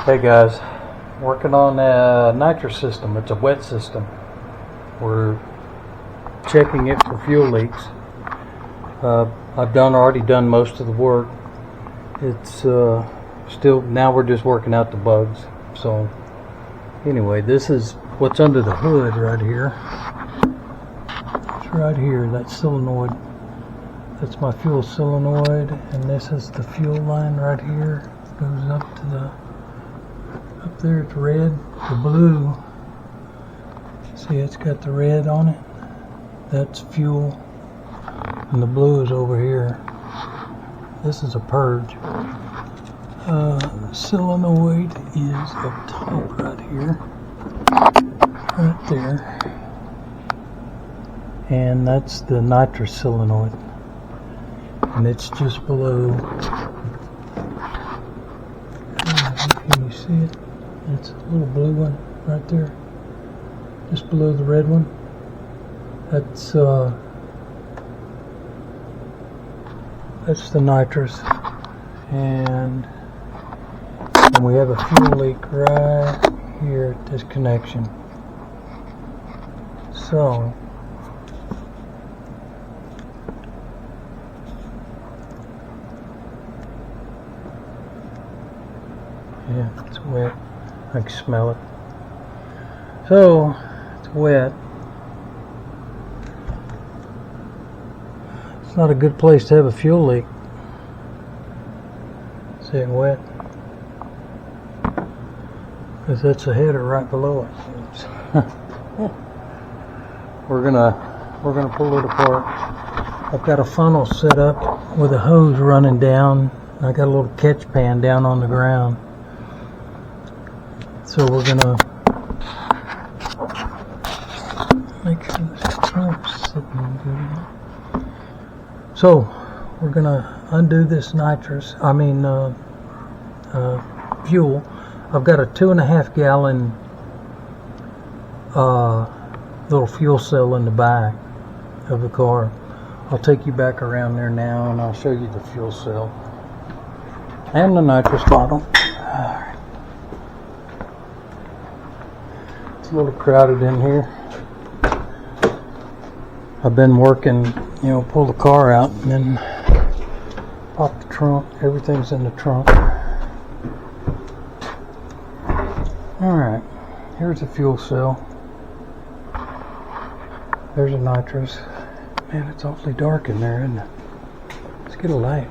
Hey guys, working on a nitrous system. It's a wet system. We're checking it for fuel leaks. I've already done most of the work. It's still, now we're just working out the bugs. So anyway, this is what's under the hood right here. It's right here, that solenoid. That's my fuel solenoid, and this is the fuel line right here. Goes up to the up there. It's red. The blue, see, it's got the red on it. That's fuel, and the blue is over here. This is a purge. Solenoid is up top right here, right there, and that's the nitrous solenoid, and it's just below. Can you see it? It's a little blue one right there, just below the red one. That's the nitrous, and we have a fuel leak right here at this connection. So yeah, it's wet. I can smell it. So it's wet. It's not a good place to have a fuel leak. See it wet? Because that's a header right below it. We're gonna pull it apart. I've got a funnel set up with a hose running down. I got a little catch pan down on the ground. So we're gonna make sure this trunk's sitting good. So we're gonna undo this nitrous. Fuel. I've got a 2.5 gallon little fuel cell in the back of the car. I'll take you back around there now, and I'll show you the fuel cell and the nitrous bottle. It's a little crowded in here. I've been working, pull the car out and then pop the trunk. Everything's in the trunk. Alright, here's the fuel cell. There's a nitrous. Man, it's awfully dark in there, isn't it? Let's get a light.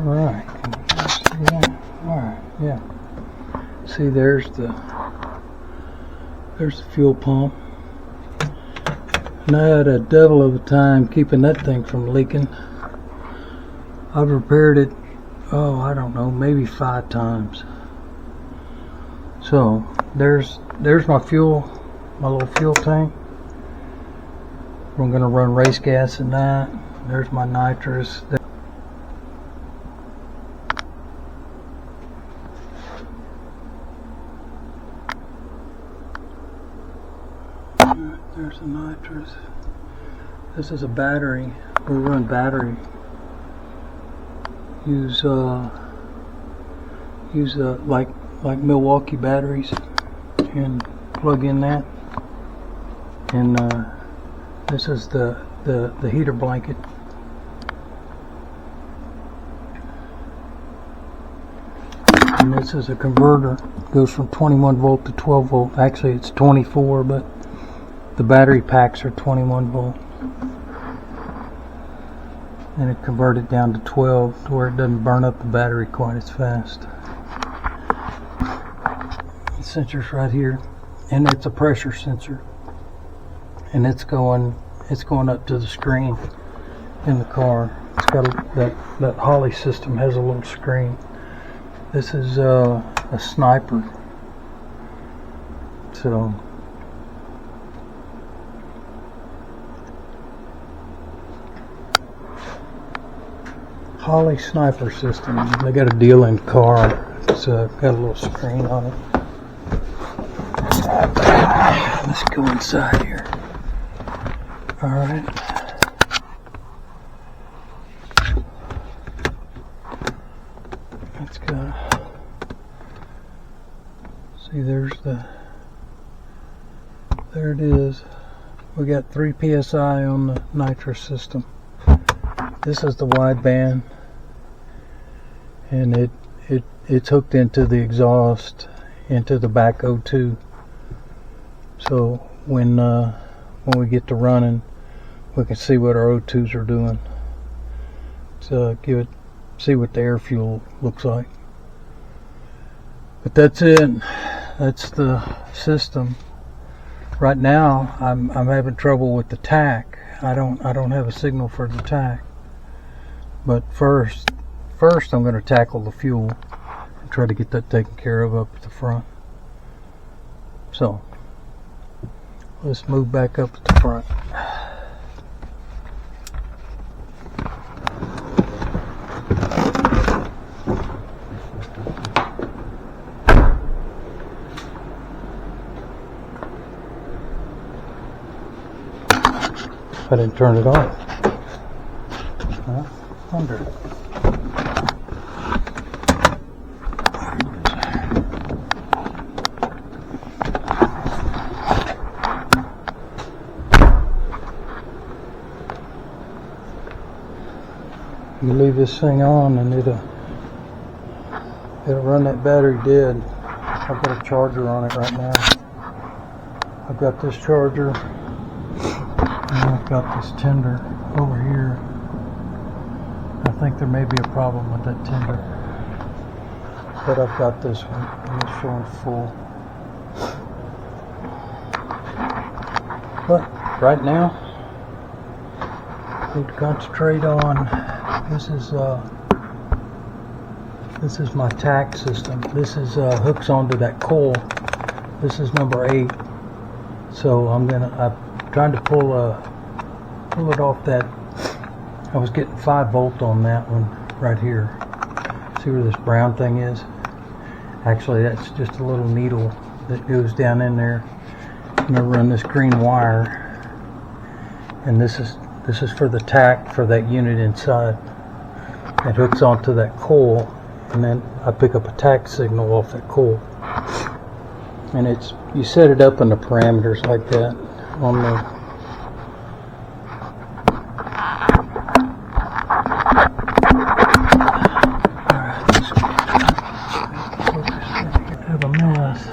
Alright, can you guys see that? Alright, yeah. See, there's the fuel pump. And I had a devil of a time keeping that thing from leaking. I've repaired it, I don't know, maybe 5 times. So there's my fuel, my little fuel tank. I'm gonna run race gas in that. There's my nitrous. There's the nitrous. This is a battery. We run battery. Use like Milwaukee batteries, and plug in that. And this is the heater blanket. And this is a converter. It goes from 21 volt to 12 volt. Actually, it's 24, but the battery packs are 21 volt, and it converted it down to 12 to where it doesn't burn up the battery quite as fast. The sensor's right here, and it's a pressure sensor, and it's going up to the screen in the car. It's got that Holley system has a little screen. This is a sniper. So Holley sniper system. They got a deal in car. It's got a little screen on it. Let's go inside here. Alright. Let's go. See, there it is. We got 3 psi on the Nitrous system. This is the wideband, and it's hooked into the exhaust, into the back O2. So when we get to running, we can see what our O2s are doing. So see what the air fuel looks like. But that's it. That's the system. Right now, I'm having trouble with the tack. I don't have a signal for the tack. But first I'm going to tackle the fuel and try to get that taken care of up at the front. So let's move back up at the front. I didn't turn it off. Wonder. You leave this thing on and it'll run that battery dead. I've got a charger on it right now. I've got this charger. And I've got this tender over here. I think there may be a problem with that tender, but I've got this one and it's showing full. But right now, I need to concentrate on this is my tack system. This is hooks onto that coil. This is number 8. So I'm trying to pull it off that. I was getting 5 volt on that one right here. See where this brown thing is? Actually, that's just a little needle that goes down in there. I'm gonna run this green wire, and this is for the tack for that unit inside. It hooks onto that coil, and then I pick up a tack signal off that coil. And you set it up in the parameters like that on the have a mess.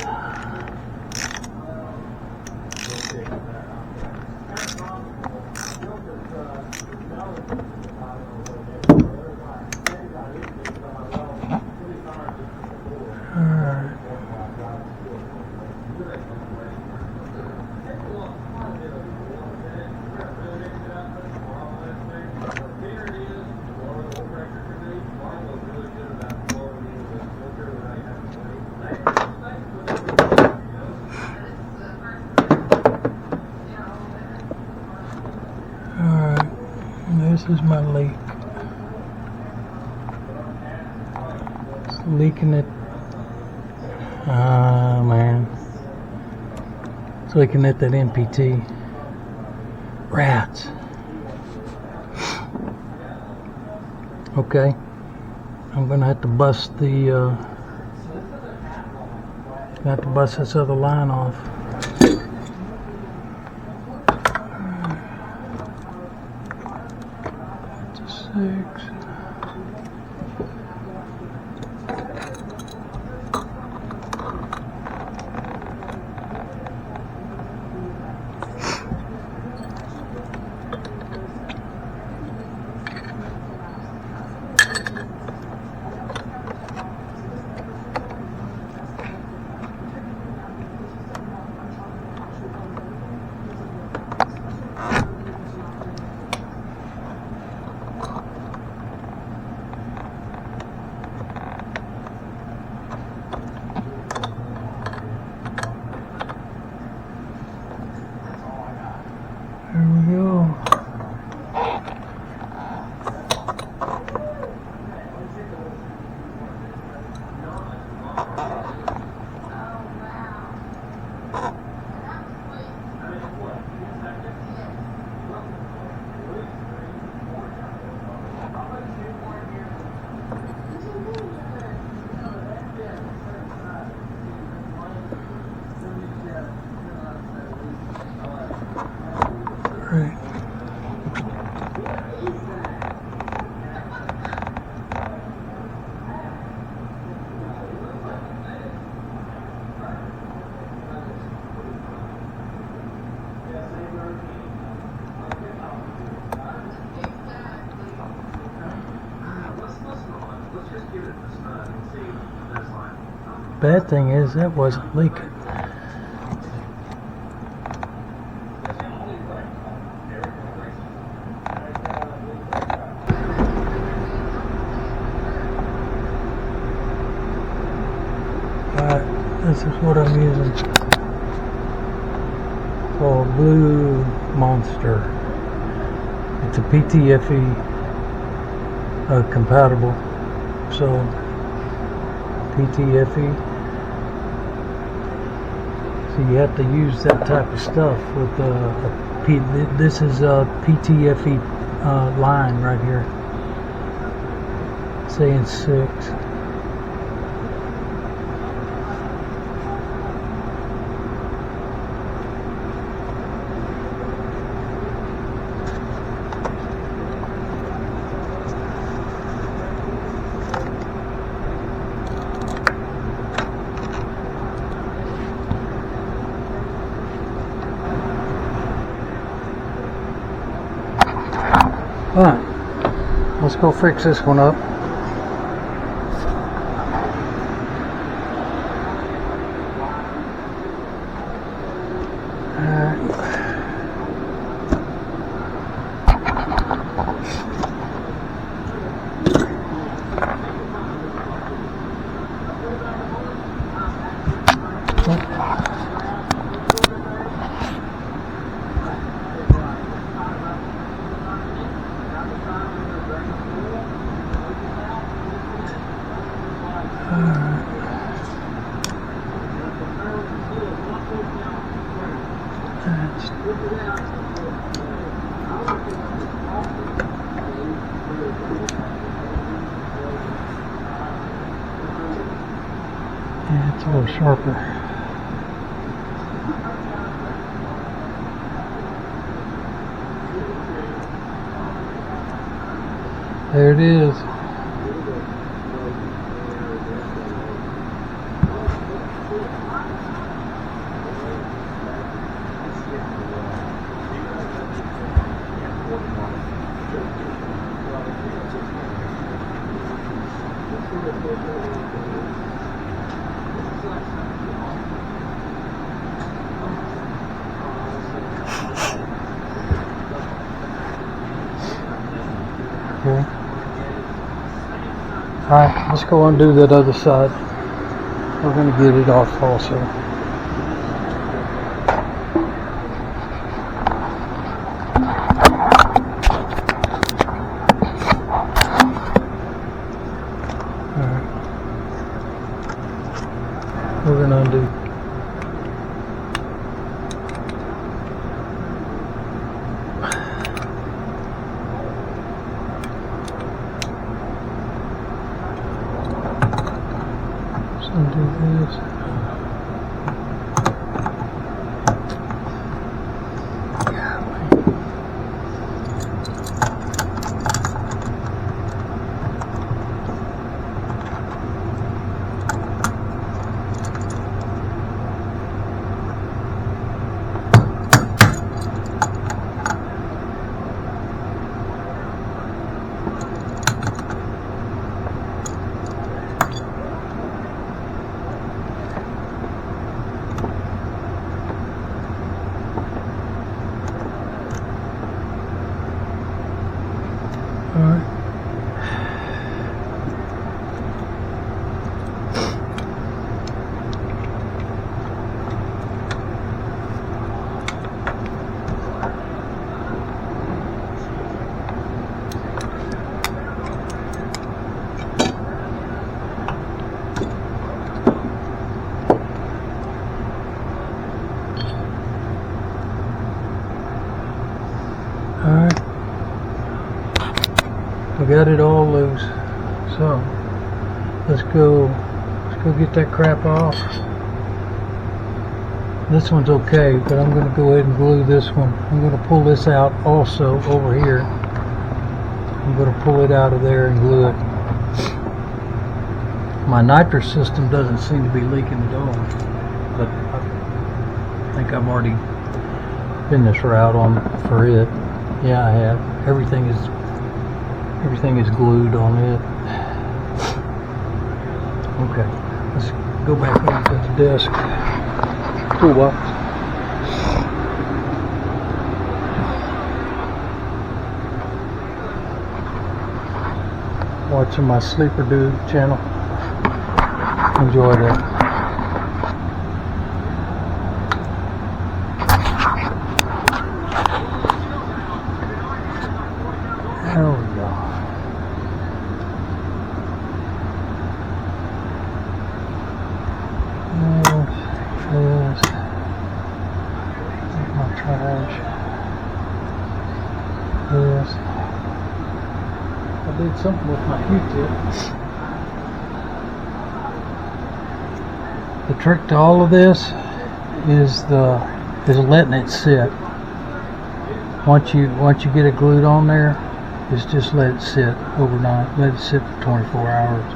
This is my leak. It's leaking it. Ah, man. It's leaking at that NPT. Rats. Okay. I'm gonna have to bust this other line off. 6. Bad thing is that wasn't leaking. This is what I'm using, called Blue Monster. It's a PTFE compatible, so PTFE. So you have to use that type of stuff with this is a PTFE line right here, saying 6. Alright, let's go fix this one up. Yeah, it's a little sharper. There it is. Okay. Alright, let's go undo that other side. We're going to get it off also. Alright. We're going to undo. Undo this. Alright, we got it all loose, so let's go get that crap off. This one's okay, but I'm going to go ahead and glue this one. I'm going to pull this out also over here. I'm going to pull it out of there and glue it. My nitrous system doesn't seem to be leaking at all, but I think I've already been this route on for it. Yeah, I have. Everything is glued on it. Okay, let's go back over to the desk. Toolbox. Watching my Sleeper Dude channel. Enjoy that. There we go. This. My trash. This. I did something with my Q-tip. The trick to all of this is letting it sit. Once you get it glued on there, just let it sit overnight. Let it sit for 24 hours.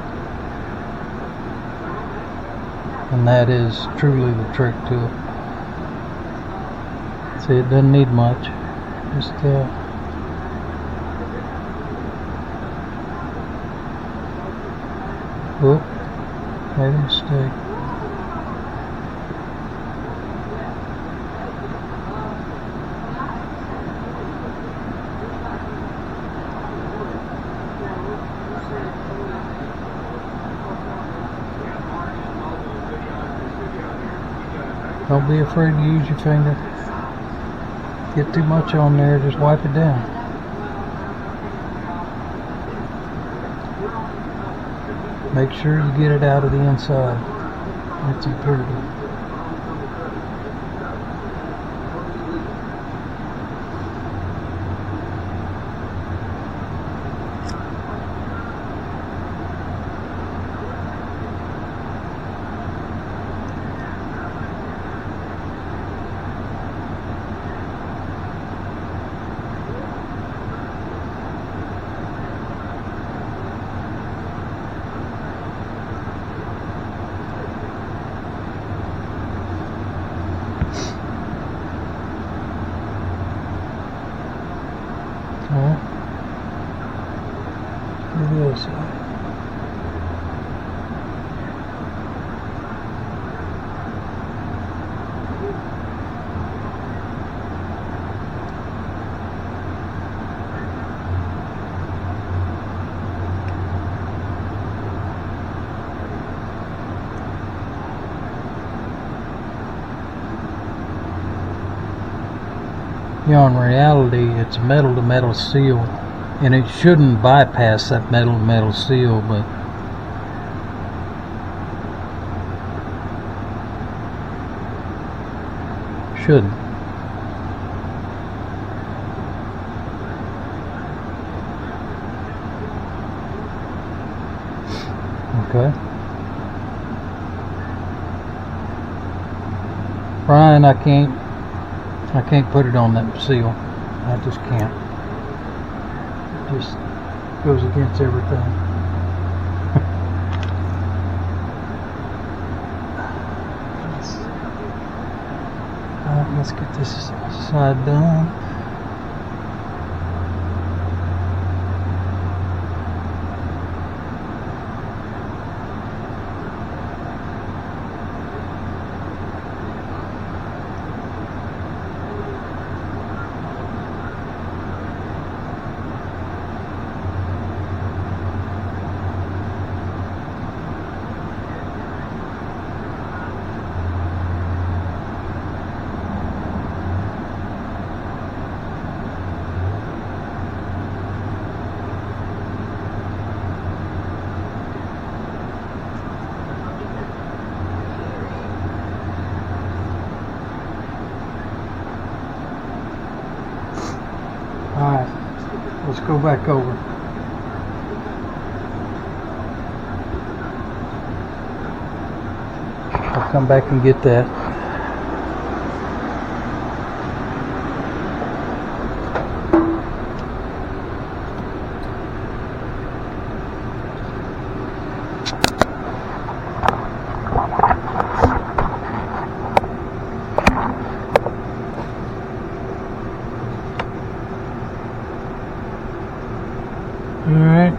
And that is truly the trick to it. See, it doesn't need much. Just whoop, made a mistake. Don't be afraid to use your finger. Get too much on there, just wipe it down. Make sure you get it out of the inside. That's imperative. Alright. Do the other side. You know, in reality, it's a metal-to-metal seal, and it shouldn't bypass that metal-to-metal seal, but shouldn't. Okay. Brian, I can't put it on that seal. I just can't. It just goes against everything. Alright, let's get this side done. Alright, let's go back over. I'll come back and get that. Alright.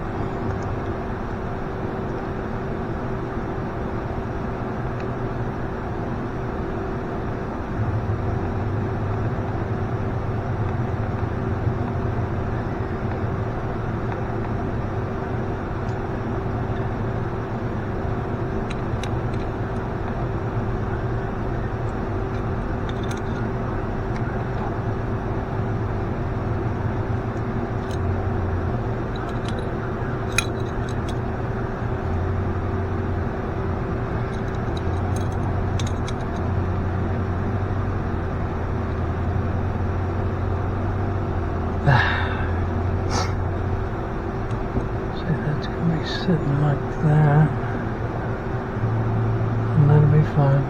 fine.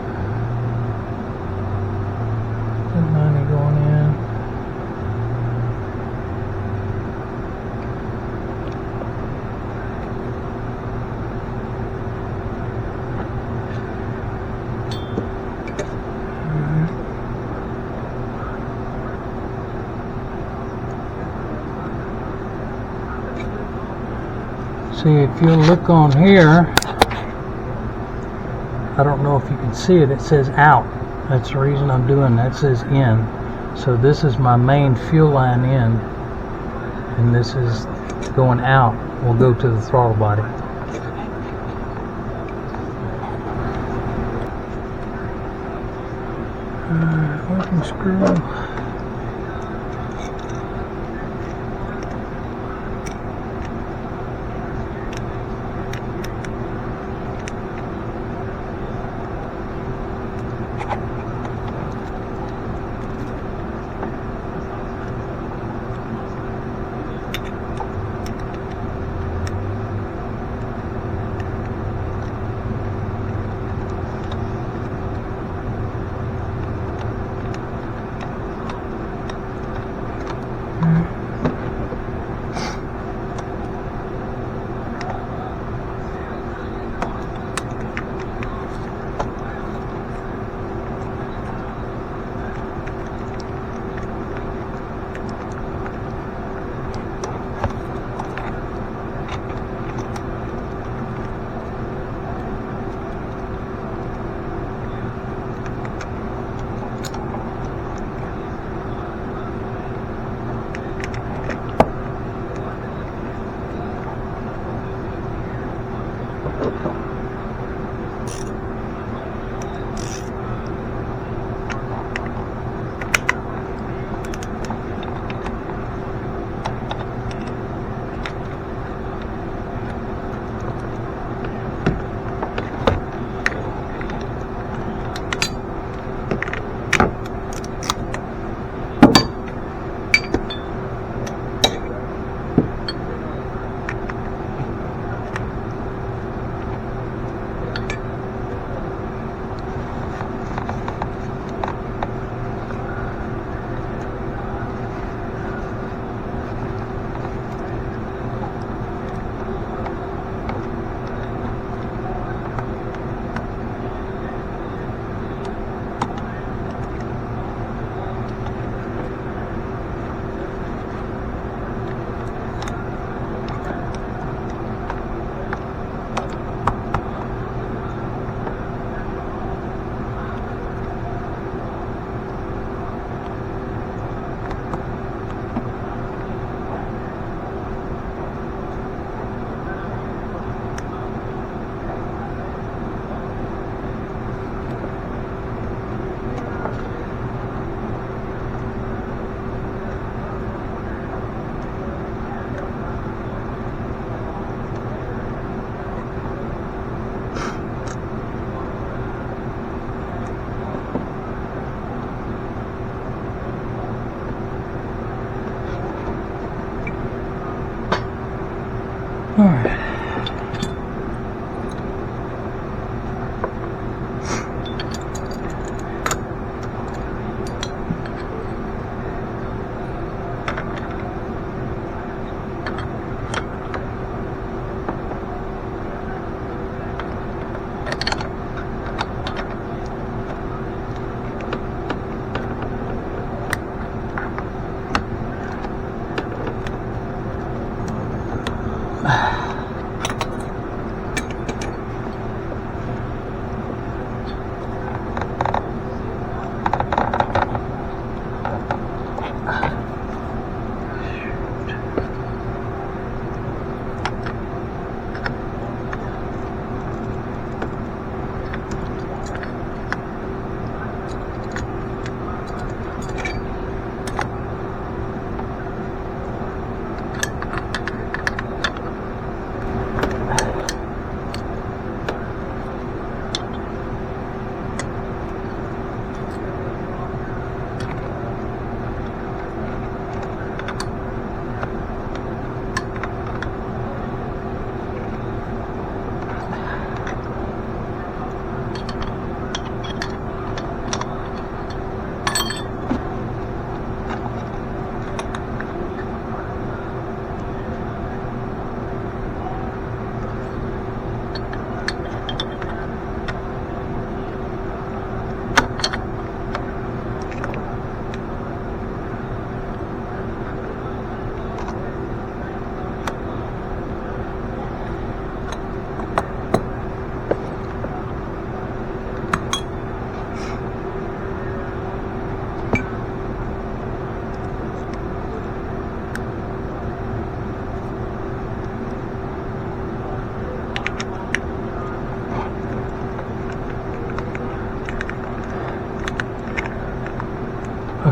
1090 going in. See, if you look on here, I don't know if you can see it, it says out. That's the reason I'm doing that. It says in. So this is my main fuel line in, and this is going out. Will go to the throttle body. Working screw.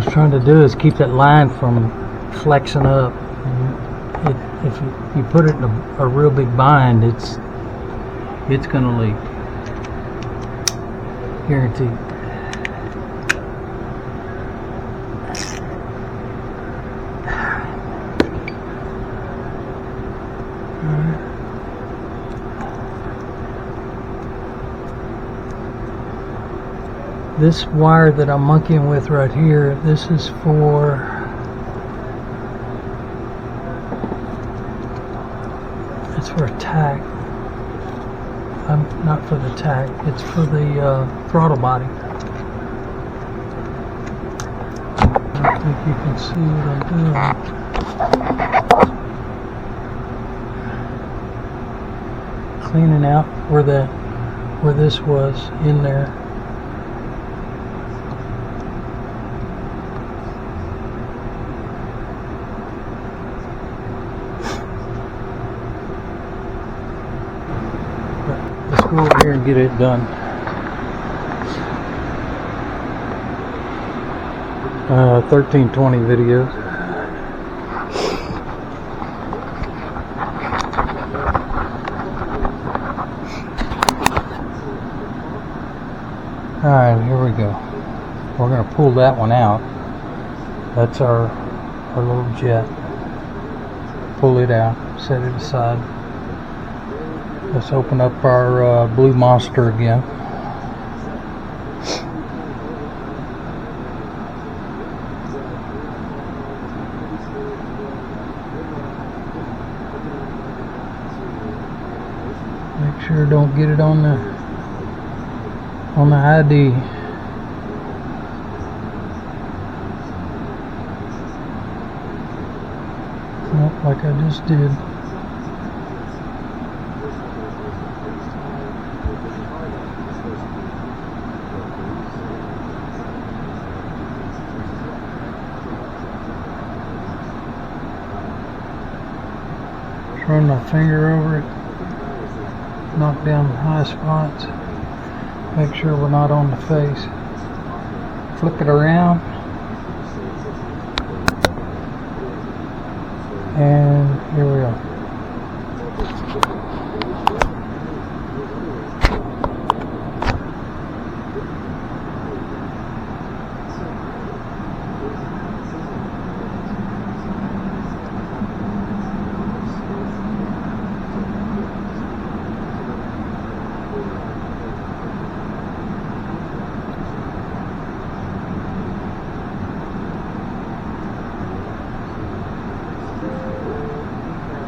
trying to do is keep that line from flexing up. If you put it in a real big bind, it's gonna leak. Guaranteed. This wire that I'm monkeying with right here, this is for a tack. Not for the tack, it's for the throttle body. I don't think you can see what I'm doing. Cleaning out where this was in there. Let's go over here and get it done. 1320 videos. Alright, here we go. We're going to pull that one out. That's our little jet. Pull it out, set it aside. Let's open up our blue monster again. Make sure don't get it on the ID. Nope, like I just did. Run my finger over it, knock down the high spots, make sure we're not on the face, flip it around, and here we are.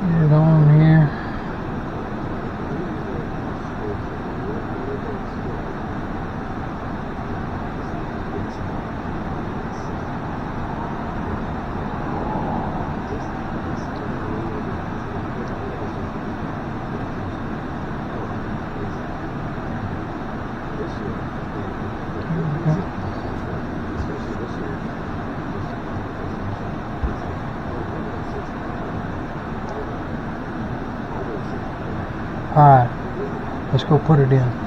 Get it on here. Alright, let's go put it in.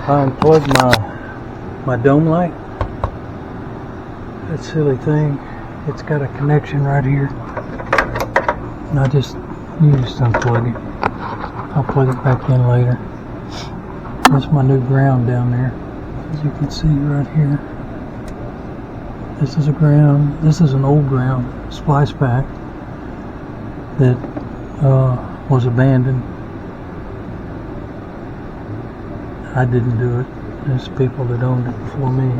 I unplugged my dome light. That silly thing, it's got a connection right here. And you just unplug it. I'll plug it back in later. That's my new ground down there. As you can see right here. This is a ground. This is an old ground splice pack that was abandoned. I didn't do it. There's people that owned it before me.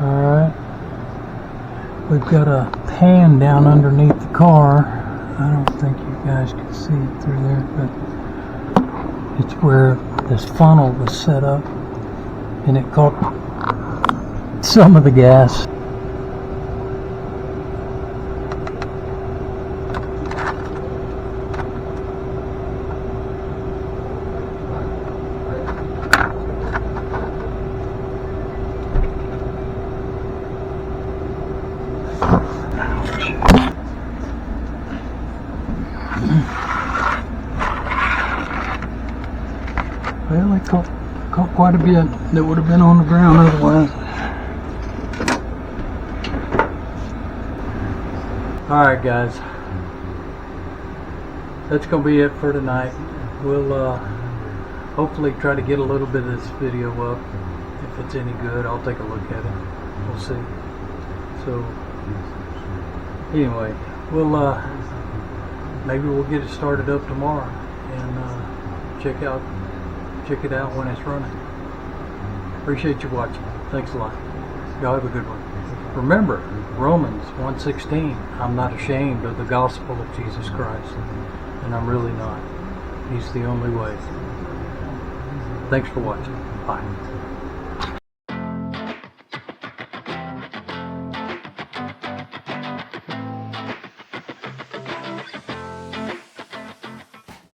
Alright. We've got a pan down underneath the car. I don't think you guys can see it through there, but it's where this funnel was set up, and it caught some of the gas. Well, they caught quite a bit that would have been on the ground otherwise. Alright guys, that's going to be it for tonight. We'll hopefully try to get a little bit of this video up. If it's any good, I'll take a look at it. We'll see. So anyway, we'll maybe we'll get it started up tomorrow and check it out when it's running. Appreciate you watching. Thanks a lot. Y'all have a good one. Remember, Romans 1:16, I'm not ashamed of the gospel of Jesus Christ. And I'm really not. He's the only way. Thanks for watching. Bye.